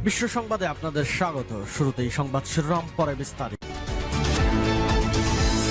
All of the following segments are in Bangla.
বিশ্ব সংবাদে আপনাদের স্বাগত। শুরুতেই সংবাদ শিরোনাম, পরে বিস্তারিত।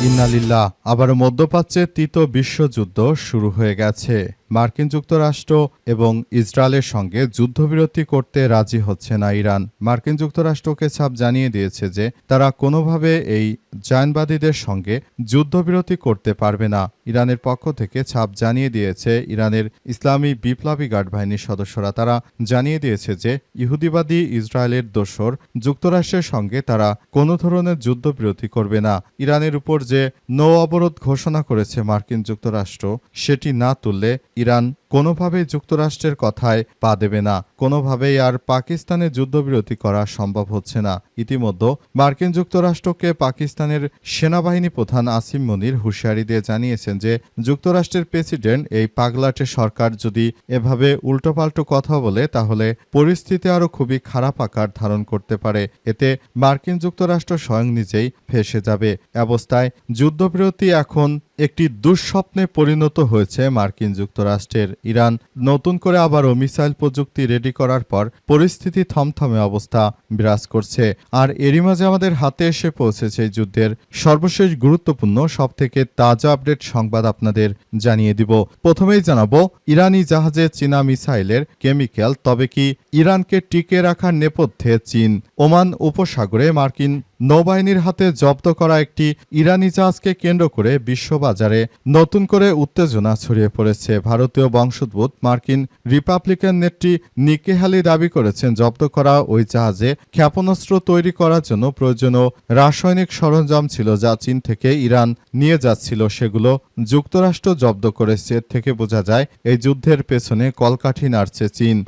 ইন্না লিল্লাহ, আবারও মধ্যপ্রাচ্যে তৃতীয় বিশ্বযুদ্ধ শুরু হয়ে গেছে। মার্কিন যুক্তরাষ্ট্র এবং ইসরায়েলের সঙ্গে যুদ্ধবিরতি করতে রাজি হচ্ছে না ইরান। মার্কিন যুক্তরাষ্ট্রকে ছাপ জানিয়ে দিয়েছে যে তারা কোনোভাবে এই জায়নবাদীদের সঙ্গে যুদ্ধবিরতি করতে পারবে না। ইরানের পক্ষ থেকে ছাপ জানিয়ে দিয়েছে ইরানের ইসলামী বিপ্লবী গার্ড বাহিনীর সদস্যরা। তারা জানিয়ে দিয়েছে যে ইহুদিবাদী ইসরায়েলের দোসর যুক্তরাষ্ট্রের সঙ্গে তারা কোনো ধরনের যুদ্ধবিরতি করবে না। ইরানের উপর যে নৌ অবরোধ ঘোষণা করেছে মার্কিন যুক্তরাষ্ট্র, সেটি না তুললে ইরান কোনোভাবেই যুক্তরাষ্ট্রের কথায় পা দেবে না। কোনোভাবেই আর পাকিস্তানে যুদ্ধবিরতি করা সম্ভব হচ্ছে না। ইতিমধ্যে মার্কিন যুক্তরাষ্ট্রকে পাকিস্তানের সেনাবাহিনী প্রধান আসিম মনির হুঁশিয়ারি দিয়ে জানিয়েছেন যে যুক্তরাষ্ট্রের প্রেসিডেন্ট এই পাগলাটে সরকার যদি এভাবে উল্টোপাল্টো কথা বলে তাহলে পরিস্থিতি আরও খুবই খারাপ আকার ধারণ করতে পারে। এতে মার্কিন যুক্তরাষ্ট্র স্বয়ং নিজেই ফেঁসে যাবে। অবস্থায় যুদ্ধবিরতি এখন একটি দুঃস্বপ্নে পরিণত হয়েছে মার্কিন যুক্তরাষ্ট্রের। ইরান নতুন করে আবারও মিসাইল প্রযুক্তি রেডি করার পর পরিস্থিতি থমথমে অবস্থা বিরাজ করছে। আর এরই মাঝে আমাদের হাতে এসে পৌঁছেছে এই যুদ্ধের সর্বশেষ গুরুত্বপূর্ণ সবথেকে তাজা আপডেট সংবাদ আপনাদের জানিয়ে দিব। প্রথমেই জানাবো, ইরানি জাহাজে চীনা মিসাইলের কেমিক্যাল, তবে কি ইরানকে টিকে রাখার নেপথ্যে চীন? ওমান উপসাগরে মার্কিন নৌবাহিনীর হাতে জব্দ করা একটি ইরানি জাহাজকে কেন্দ্র করে বিশ্ববাজারে নতুন করে উত্তেজনা ছড়িয়ে পড়েছে। ভারতীয় বংশোদ্ভূত মার্কিন রিপাবলিকান নেত্রী নিকি হ্যালি দাবি করেছেন জব্দ করা ওই জাহাজে ক্ষেপণাস্ত্র তৈরি করার জন্য প্রয়োজনীয় রাসায়নিক সরঞ্জাম ছিল, যা চীন থেকে ইরান নিয়ে যাচ্ছিল। সেগুলো যুক্তরাষ্ট্র জব্দ করেছে। এর থেকে বোঝা যায় এই যুদ্ধের পেছনে কলকাঠি নাড়ছে চীন।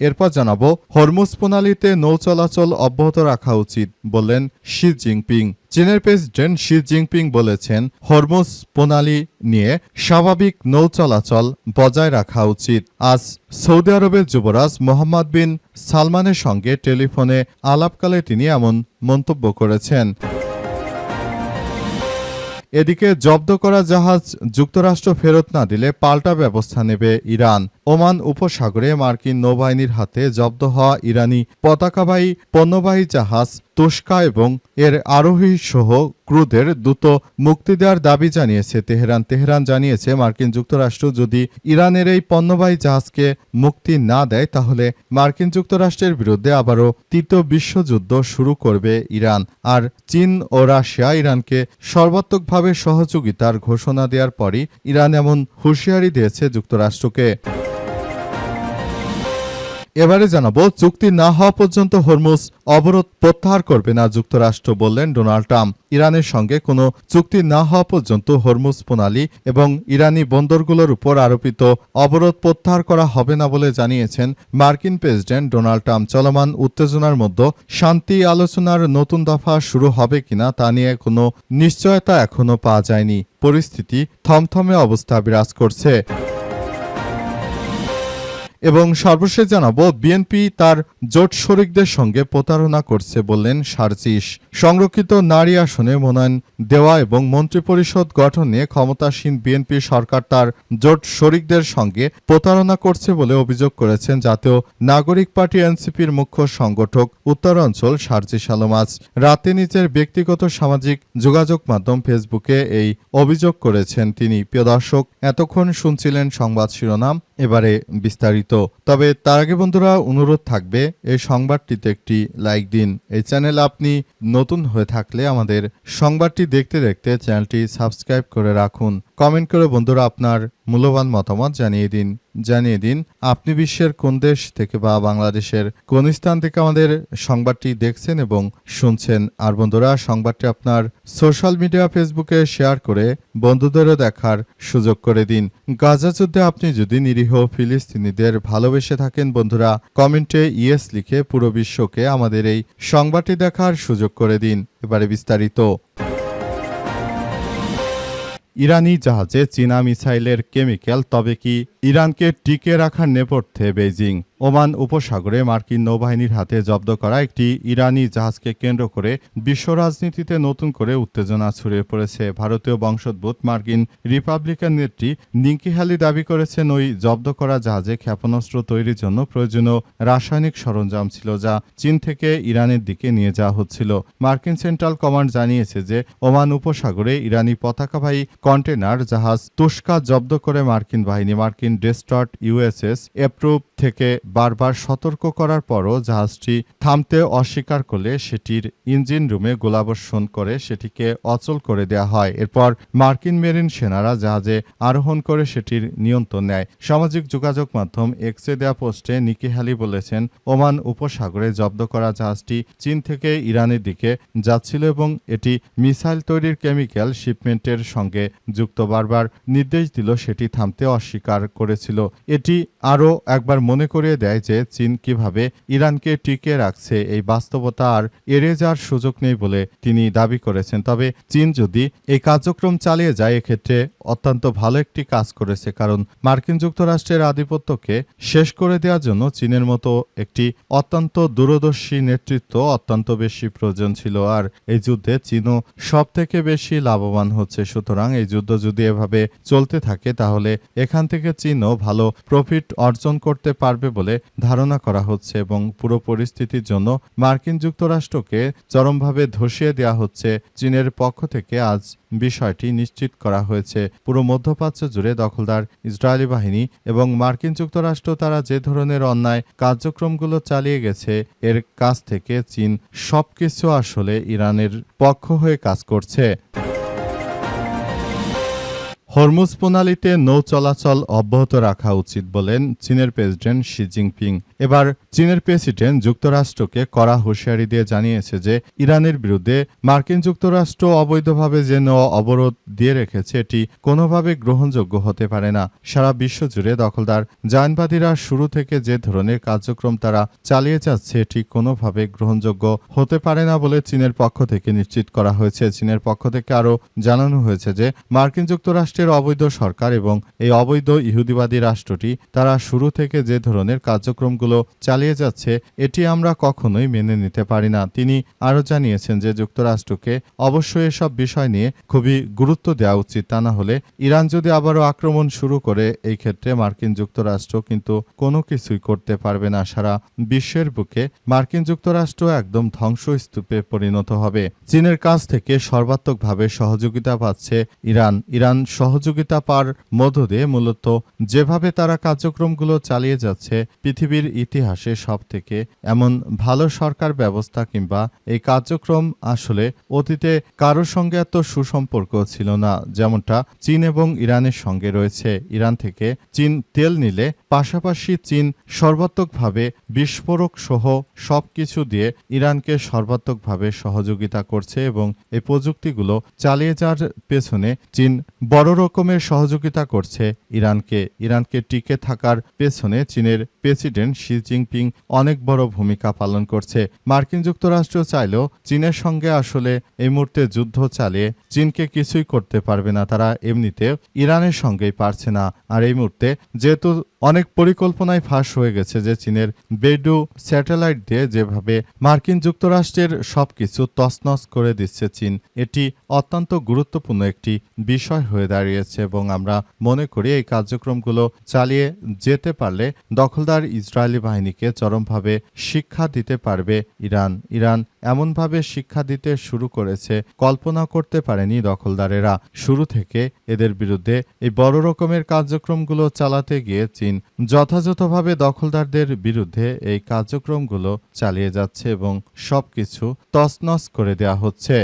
এরপর জানাবো, হরমুজ প্রণালীতে নৌ চলাচল অব্যাহত রাখা উচিত বললেন শি জিনপিং। চীনের প্রেসিডেন্ট শি জিনপিং বলেছেন হরমুজ প্রণালী নিয়ে স্বাভাবিক নৌ চলাচল বজায় রাখা উচিত। আজ সৌদি আরবের যুবরাজ মোহাম্মদ বিন সালমানের সঙ্গে টেলিফোনে আলাপকালে তিনি এমন মন্তব্য করেছেন। এদিকে জব্দ করা জাহাজ যুক্তরাষ্ট্র ফেরত না দিলে পাল্টা ব্যবস্থা নেবে ইরান। ওমান উপসাগরে মার্কিন নৌবাহিনীর হাতে জব্দ হওয়া ইরানি পতাকাবাহী পণ্যবাহী জাহাজ তুস্কা এবং এর আরোহী সহ ক্রুদের দ্রুত মুক্তি দেওয়ার দাবি জানিয়েছে তেহরান। তেহরান জানিয়েছে মার্কিন যুক্তরাষ্ট্র যদি ইরানের এই পণ্যবাহী জাহাজকে মুক্তি না দেয় তাহলে মার্কিন যুক্তরাষ্ট্রের বিরুদ্ধে আবারও তৃতীয় বিশ্বযুদ্ধ শুরু করবে ইরান। আর চীন ও রাশিয়া ইরানকে সর্বাত্মকভাবে সহযোগিতার ঘোষণা দেওয়ার পরই ইরান এমন হুঁশিয়ারি দিয়েছে যুক্তরাষ্ট্রকে। এবারে জানাবো, চুক্তি না হওয়া পর্যন্ত হরমুজ অবরোধ প্রত্যাহার করবে না যুক্তরাষ্ট্র বললেন ডোনাল্ড ট্রাম্প। ইরানের সঙ্গে কোনো চুক্তি না হওয়া পর্যন্ত হরমুজ প্রণালী এবং ইরানি বন্দরগুলোর উপর আরোপিত অবরোধ প্রত্যাহার করা হবে না বলে জানিয়েছেন মার্কিন প্রেসিডেন্ট ডোনাল্ড ট্রাম্প। চলমান উত্তেজনার মধ্যে শান্তি আলোচনার নতুন দফা শুরু হবে কিনা তা নিয়ে কোনো নিশ্চয়তা এখনো পাওয়া যায়নি। পরিস্থিতি থমথমে অবস্থা বিরাজ করছে। এবং সর্বশেষ জানাবো, বিএনপি তার জোট শরিকদের সঙ্গে প্রতারণা করছে বললেন শারজিস। সংরক্ষিত নারী আসনে মনোনয়ন দেওয়া এবং মন্ত্রিপরিষদ গঠন নিয়ে ক্ষমতাসীন বিএনপি সরকার তার জোট শরিকদের সঙ্গে প্রতারণা করছে বলে অভিযোগ করেছেন জাতীয় নাগরিক পার্টি এনসিপির মুখ্য সংগঠক উত্তরাঞ্চল শারজিস আলম। আজ রাতে নিজের ব্যক্তিগত সামাজিক যোগাযোগ মাধ্যম ফেসবুকে এই অভিযোগ করেছেন তিনি। প্রিয় দর্শক, এতক্ষণ শুনছিলেন সংবাদ শিরোনাম, এবারে বিস্তারিত। তবে তার আগে বন্ধুরা অনুরোধ থাকবে এই সংবাদটিতে একটি লাইক দিন। এই চ্যানেল আপনি নতুন হয়ে থাকলে আমাদের সংবাদটি দেখতে দেখতে চ্যানেলটি সাবস্ক্রাইব করে রাখুন। কমেন্ট করে বন্ধুরা আপনার মূল্যবান মতামত জানিয়ে দিন আপনি বিশ্বের কোন দেশ থেকে বা বাংলাদেশের কোন স্থান থেকে আমাদের সংবাদটি দেখছেন এবং শুনছেন। আর বন্ধুরা, সংবাদটি আপনার সোশ্যাল মিডিয়া ফেসবুকে শেয়ার করে বন্ধুদেরও দেখার সুযোগ করে দিন। গাজা যুদ্ধে আপনি যদি নিরীহ ফিলিস্তিনিদের ভালোবেসে থাকেন বন্ধুরা, কমেন্টে ইয়েস লিখে পুরো বিশ্বকে আমাদের এই সংবাদটি দেখার সুযোগ করে দিন। এবারে বিস্তারিত। ইরানি জাহাজে চীনা মিসাইলের কেমিক্যাল, তবে কি ইরানকে টিকে রাখার নেপথ্যে বেইজিং। ওমান উপসাগরে মার্কিন নৌবাহিনীর হাতে জব্দ করা একটি ইরানি জাহাজকে কেন্দ্র করে বিশ্ব রাজনীতিতে নতুন করে উত্তেজনা ছড়িয়ে পড়েছে। ভারতীয় বংশোদ্ভূত মার্কিন রিপাবলিকান নেত্রী নিকি হ্যালি দাবি করেছেন ওই জব্দ করা জাহাজে ক্ষেপণাস্ত্র তৈরির জন্য প্রয়োজনীয় রাসায়নিক সরঞ্জাম ছিল, যা চীন থেকে ইরানের দিকে নিয়ে যাওয়া হচ্ছিল। মার্কিন সেন্ট্রাল কমান্ড জানিয়েছে যে ওমান উপসাগরে ইরানি পতাকাবাহী কন্টেনার জাহাজ তুস্কা জব্দ করে মার্কিন বাহিনী মার্কিন ডেস্ট্রট ইউএসএস এপ্রুভ থেকে বারবার সতর্ক করার পরও জাহাজটি থামতে অস্বীকার করলে সেটির ইঞ্জিন রুমে গোলাবর্ষণ করে সেটিকে অচল করে দেওয়া হয়। এরপর মার্কিন মেরিন সেনারা জাহাজে আরোহণ করে সেটির নিয়ন্ত্রণ নেয়। সামাজিক যোগাযোগ মাধ্যম এক্সে দেওয়া পোস্টে নিকি হ্যালি বলেছেন, ওমান উপসাগরে জব্দ করা জাহাজটি চীন থেকে ইরানের দিকে যাচ্ছিল এবং এটি মিসাইল তৈরির কেমিক্যাল শিপমেন্টের সঙ্গে যুক্ত। বারবার নির্দেশ দিল সেটি থামতে অস্বীকার করেছিল। এটি আরও একবার মনে করিয়ে দেয় যে চীন কিভাবে ইরানকে টিকে রাখছে। এই বাস্তবতা আর এড়িয়ে যাওয়ার সুযোগ নেই বলে তিনি দাবি করেছেন। তবে চীন যদি এই কার্যক্রম চালিয়ে যায় এক্ষেত্রে অত্যন্ত ভালো একটি কাজ করেছে, কারণ মার্কিন যুক্তরাষ্ট্রের আধিপত্যকে শেষ করে দেওয়ার জন্য চীনের মতো একটি অত্যন্ত দূরদর্শী নেতৃত্ব অত্যন্ত বেশি প্রয়োজন ছিল। আর এই যুদ্ধে চীনও সব থেকে বেশি লাভবান হচ্ছে। সুতরাং এই যুদ্ধ যদি এভাবে চলতে থাকে তাহলে এখান থেকে চীনও ভালো প্রফিট অর্জন করতে পারবে বলে ধারণা করা হচ্ছে এবং পুরো পরিস্থিতির জন্য মার্কিন যুক্তরাষ্ট্রকে চরমভাবে ধসিয়ে দেওয়া হচ্ছে। চীনের পক্ষ থেকে আজ বিষয়টি নিশ্চিত করা হয়েছে। পুরো মধ্যপ্রাচ্য জুড়ে দখলদার ইসরায়েলি বাহিনী এবং মার্কিন যুক্তরাষ্ট্র তারা যে ধরনের অন্যায় কার্যক্রমগুলো চালিয়ে গেছে এর কাছ থেকে চীন সবকিছু আসলে ইরানের পক্ষ হয়ে কাজ করছে। হরমুজ প্রণালীতে নৌ চলাচল অব্যাহত রাখা উচিত বলেন চীনের প্রেসিডেন্ট শি জিনপিং। এবার চীনের প্রেসিডেন্ট যুক্তরাষ্ট্রকে কড়া হুঁশিয়ারি দিয়ে জানিয়েছে যে ইরানের বিরুদ্ধে মার্কিন যুক্তরাষ্ট্র অবৈধভাবে যে নৌ অবরোধ দিয়ে রেখেছে এটি কোনোভাবে গ্রহণযোগ্য হতে পারে না। সারা বিশ্ব জুড়ে দখলদার জায়নবাদীরা শুরু থেকে যে ধরনের কার্যক্রম তারা চালিয়ে যাচ্ছে এটি কোনোভাবে গ্রহণযোগ্য হতে পারে না বলে চীনের পক্ষ থেকে নিশ্চিত করা হয়েছে। চীনের পক্ষ থেকে আরও জানানো হয়েছে যে মার্কিন যুক্তরাষ্ট্রের অবৈধ সরকার এবং এই অবৈধ ইহুদিবাদী রাষ্ট্রটি তারা শুরু থেকে যে ধরনের কার্যক্রমগুলো চালিয়ে যাচ্ছে এটি আমরা কখনোই মেনে নিতে পারি না। তিনি আরও জানিয়েছেন যে যুক্তরাষ্ট্রকে অবশ্যই এসব বিষয় নিয়ে খুবই গুরুত্ব দেওয়া উচিত। তা না হলে ইরান যদি আবারও আক্রমণ শুরু করে এই ক্ষেত্রে মার্কিন যুক্তরাষ্ট্র কিন্তু কোনো কিছুই করতে পারবে না। সারা বিশ্বের বুকে মার্কিন যুক্তরাষ্ট্র একদম ধ্বংসস্তূপে পরিণত হবে। চীনের কাছ থেকে সর্বাত্মকভাবে সহযোগিতা পাচ্ছে ইরান সহযোগিতা পাওয়ার মধ্য দিয়ে মূলত যেভাবে তারা কার্যক্রমগুলো চালিয়ে যাচ্ছে পৃথিবীর ইতিহাসে সবথেকে এমন ভালো সরকার ব্যবস্থা কিংবা এই কার্যক্রম আসলে অতীতে কারোর সঙ্গে এত সুসম্পর্ক ছিল না যেমনটা চীন এবং ইরানের সঙ্গে রয়েছে। ইরান থেকে চীন তেল নিলে পাশাপাশি চীন সর্বাত্মকভাবে বিস্ফোরক সহ সবকিছু দিয়ে ইরানকে সর্বাত্মকভাবে সহযোগিতা করছে এবং এই প্রযুক্তিগুলো চালিয়ে যাওয়ার পেছনে চীন বড় রকমের সহযোগিতা করছে ইরানকে টিকে থাকার পেছনে চীনের প্রেসিডেন্ট শি জিনপিং অনেক বড় ভূমিকা পালন করছে। মার্কিন যুক্তরাষ্ট্র চাইলেও চীনের সঙ্গে আসলে এই মুহূর্তে যুদ্ধ চালিয়ে চীনকে কিছুই করতে পারবে না। তারা এমনিতে ইরানের সঙ্গেই পারছে না। আর এই মুহূর্তে যেহেতু অনেক পরিকল্পনায় ফাঁস হয়ে গেছে যে চীনের বেডু স্যাটেলাইট দিয়ে যেভাবে মার্কিন যুক্তরাষ্ট্রের সবকিছু তছনছ করে দিচ্ছে চীন, এটি অত্যন্ত গুরুত্বপূর্ণ একটি বিষয় হয়ে দাঁড়িয়েছে এবং আমরা মনে করি এই কার্যক্রমগুলো চালিয়ে যেতে পারলে দখলদার ইসরায়েলি বাহিনীকে চরমভাবে শিক্ষা দিতে পারবে ইরান এমনভাবে শিক্ষা দিতে শুরু করেছে কল্পনা করতে পারেনি দখলদারেরা। শুরু থেকে এদের বিরুদ্ধে এই বড় রকমের কার্যক্রমগুলো চালাতে গিয়ে চীন যথাযথভাবে দখলদারদের বিরুদ্ধে এই কার্যক্রমগুলো চালিয়ে যাচ্ছে এবং সবকিছু তছনছ করে দেওয়া হচ্ছে।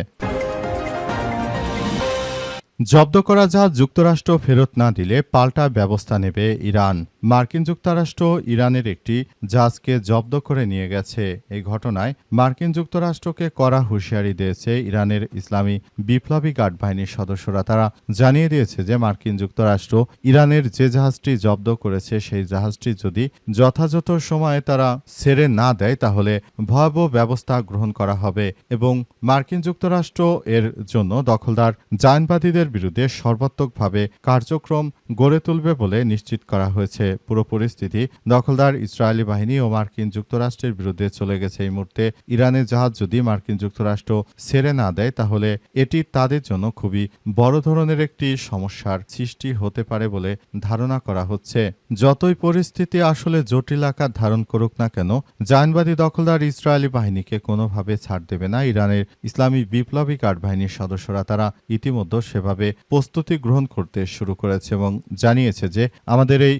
জব্দ করা জাহাজ যুক্তরাষ্ট্র ফেরত না দিলে পাল্টা ব্যবস্থা নেবে ইরান। মার্কিন যুক্তরাষ্ট্র ইরানের একটি জাহাজকে জব্দ করে নিয়ে গেছে। এই ঘটনায় মার্কিন যুক্তরাষ্ট্রকে কড়া হুঁশিয়ারি দিয়েছে ইরানের ইসলামী বিপ্লবী গার্ড বাহিনীর সদস্যরা। তারা জানিয়ে দিয়েছে যে মার্কিন যুক্তরাষ্ট্র ইরানের যে জাহাজটি জব্দ করেছে সেই জাহাজটি যদি যথাযথ সময়ে তারা ছেড়ে না দেয় তাহলে ভয়াবহ ব্যবস্থা গ্রহণ করা হবে এবং মার্কিন যুক্তরাষ্ট্র এর জন্য দখলদার জায়নবাদীদের বিরুদ্ধে সর্বাত্মকভাবে কার্যক্রম গড়ে তুলবে বলে নিশ্চিত করা হয়েছে। পুরো পরিস্থিতি দখলদার ইসরায়েলি বাহিনী ও মার্কিন যুক্তরাষ্ট্রের বিরুদ্ধে চলে গেছে। এই মুহূর্তে ইরানের জাহাজ যদি মার্কিন যুক্তরাষ্ট্র ছেড়ে না দেয় তাহলে এটি তাদের জন্য খুবই বড় ধরনের একটি সমস্যার সৃষ্টি হতে পারে বলে ধারণা করা হচ্ছে। যতই পরিস্থিতি আসলে জটিল আকার ধারণ করুক না কেন, জায়নবাদী দখলদার ইসরায়েলি বাহিনীকে কোনোভাবে ছাড় দেবে না ইরানের ইসলামী বিপ্লবী গার্ড বাহিনীর সদস্যরা। তারা ইতিমধ্যে সেভাবে প্রস্তুতি গ্রহণ করতে শুরু করেছে এবং জানিয়েছে যে আমাদের এই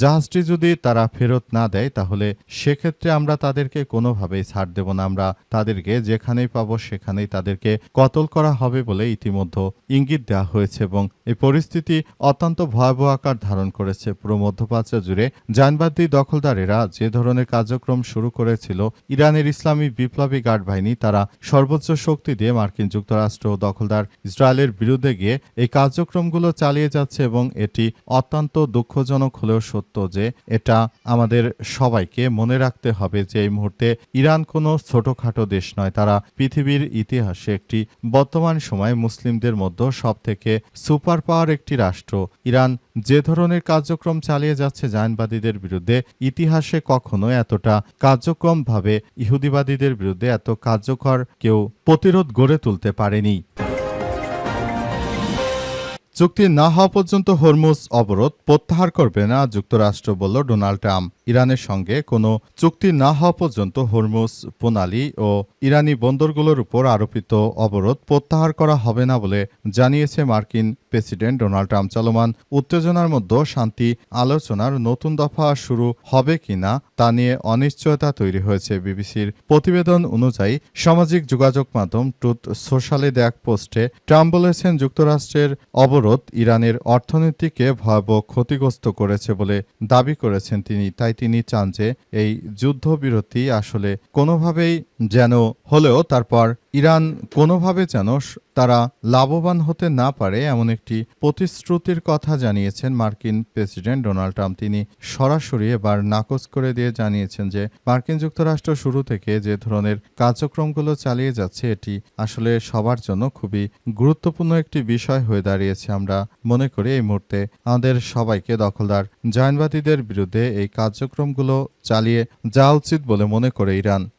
জাহাজটি যদি তারা ফেরত না দেয় তাহলে সেক্ষেত্রে আমরা তাদেরকে কোনোভাবেই ছাড় দেব না। আমরা তাদেরকে যেখানেই পাবো সেখানেই তাদেরকে কতল করা হবে বলে ইতিমধ্যে ইঙ্গিত দেওয়া হয়েছে এবং এই পরিস্থিতি অত্যন্ত ভয়াবহ আকার ধারণ করেছে। পুরো মধ্যপ্রাচ্য জুড়ে জায়নবাদী দখলদারেরা যে ধরনের কার্যক্রম শুরু করেছিল, ইরানের ইসলামী বিপ্লবী গার্ড বাহিনী তারা সর্বোচ্চ শক্তি দিয়ে মার্কিন যুক্তরাষ্ট্র ও দখলদার ইসরায়েলের বিরুদ্ধে গিয়ে এই কার্যক্রমগুলো চালিয়ে যাচ্ছে এবং এটি অত্যন্ত দুঃখজনক হলেও সত্য যে এটা আমাদের সবাইকে মনে রাখতে হবে যে এই মুহূর্তে ইরান কোনো ছোটখাটো দেশ নয়। তারা পৃথিবীর ইতিহাসে একটি বর্তমান সময়ে মুসলিমদের মধ্যে সবথেকে সুপার পাওয়ার একটি রাষ্ট্র। ইরান যে ধরনের কার্যক্রম চালিয়ে যাচ্ছে জায়নবাদীদের বিরুদ্ধে, ইতিহাসে কখনো এতটা কার্যক্রমভাবে ইহুদিবাদীদের বিরুদ্ধে এত কার্যকর কেউ প্রতিরোধ গড়ে তুলতে পারেনি। চুক্তি না হওয়া পর্যন্ত হরমুজ অবরোধ প্রত্যাহার করবে না যুক্তরাষ্ট্র, বলল ডোনাল্ড ট্রাম্প। ইরানের সঙ্গে কোনো চুক্তি না হওয়া পর্যন্ত হরমুজ প্রণালী ও ইরানি বন্দরগুলোর উপর আরোপিত অবরোধ প্রত্যাহার করা হবে না বলে জানিয়েছে মার্কিন প্রেসিডেন্ট ডোনাল্ড ট্রাম্প। চলমান উত্তেজনার মধ্যে শান্তি আলোচনার নতুন দফা শুরু হবে কিনা তা নিয়ে অনিশ্চয়তা তৈরি হয়েছে। বিবিসির প্রতিবেদন অনুযায়ী সামাজিক যোগাযোগ মাধ্যম ট্রুথ সোশ্যালে দেয়া এক পোস্টে ট্রাম্প বলেছেন যুক্তরাষ্ট্রের অবরোধ ইরানের অর্থনীতিকে ভয়াবহ ক্ষতিগ্রস্ত করেছে বলে দাবি করেছেন তিনি। তাই তিনি চান যে এই যুদ্ধবিরতি আসলে কোনোভাবেই যেন হলেও তারপর ইরান কোনোভাবে যেন তারা লাভবান হতে না পারে এমন একটি প্রতিশ্রুতির কথা জানিয়েছেন মার্কিন প্রেসিডেন্ট ডোনাল্ড ট্রাম্প। তিনি সরাসরি এবার নাকচ করে দিয়ে জানিয়েছেন যে মার্কিন যুক্তরাষ্ট্র শুরু থেকে যে ধরনের কার্যক্রমগুলো চালিয়ে যাচ্ছে এটি আসলে সবার জন্য খুবই গুরুত্বপূর্ণ একটি বিষয় হয়ে দাঁড়িয়েছে। আমরা মনে করি এই মুহূর্তে আমাদের সবাইকে দখলদার জায়নবাদীদের বিরুদ্ধে এই কার্যক্রমগুলো চালিয়ে যাওয়া উচিত বলে মনে করে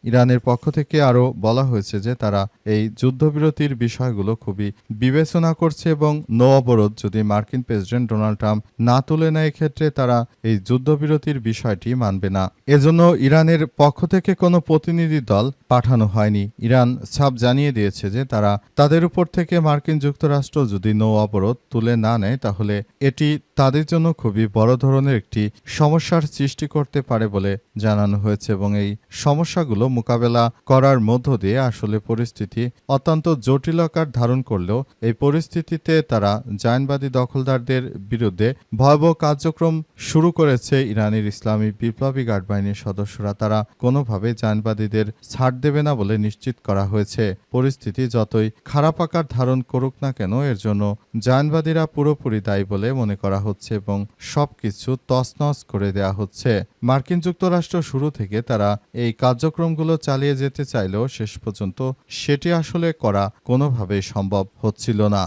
ইরানের পক্ষ থেকে আরও বলা হয়েছে যে তারা এই যুদ্ধবিরতির বিষয়গুলো খুবই বিবেচনা করছে এবং নৌ অবরোধ যদি মার্কিন প্রেসিডেন্ট ডোনাল্ড ট্রাম্প না তুলে নেয় ক্ষেত্রে তারা এই যুদ্ধবিরতির বিষয়টি মানবে না। এজন্য ইরানের পক্ষ থেকে কোনো প্রতিনিধি দল পাঠানো হয়নি। ইরান ছাপ জানিয়ে দিয়েছে যে তারা তাদের উপর থেকে মার্কিন যুক্তরাষ্ট্র যদি নৌ অবরোধ তুলে না নেয় তাহলে এটি তাদের জন্য খুবই বড় ধরনের একটি সমস্যার সৃষ্টি করতে পারে বলে জানানো হয়েছে এবং এই সমস্যাগুলো মোকাবেলা করার মধ্য দিয়ে আসলে পরিস্থিতি অত্যন্ত জটিল আকার ধারণ করলেও এই পরিস্থিতিতে তারা জায়নবাদী দখলদারদের বিরুদ্ধে ভয়াবহ কার্যক্রম শুরু করেছে ইরানের ইসলামী বিপ্লবী গার্ড বাহিনীর সদস্যরা। তারা কোনোভাবে জায়নবাদীদের ছাড় দেবে না বলে নিশ্চিত করা হয়েছে। পরিস্থিতি যতই খারাপ আকার ধারণ করুক না কেন এর জন্য জায়নবাদীরা পুরোপুরি দায়ী বলে মনে করা হচ্ছে এবং সবকিছু তছনছ করে দেয়া হচ্ছে। মার্কিন যুক্তরাষ্ট্র শুরু থেকে তারা এই কার্যক্রমগুলো চালিয়ে যেতে চাইলেও শেষ পর্যন্ত সেটি আসলে করা কোনোভাবেই সম্ভব হচ্ছিল না।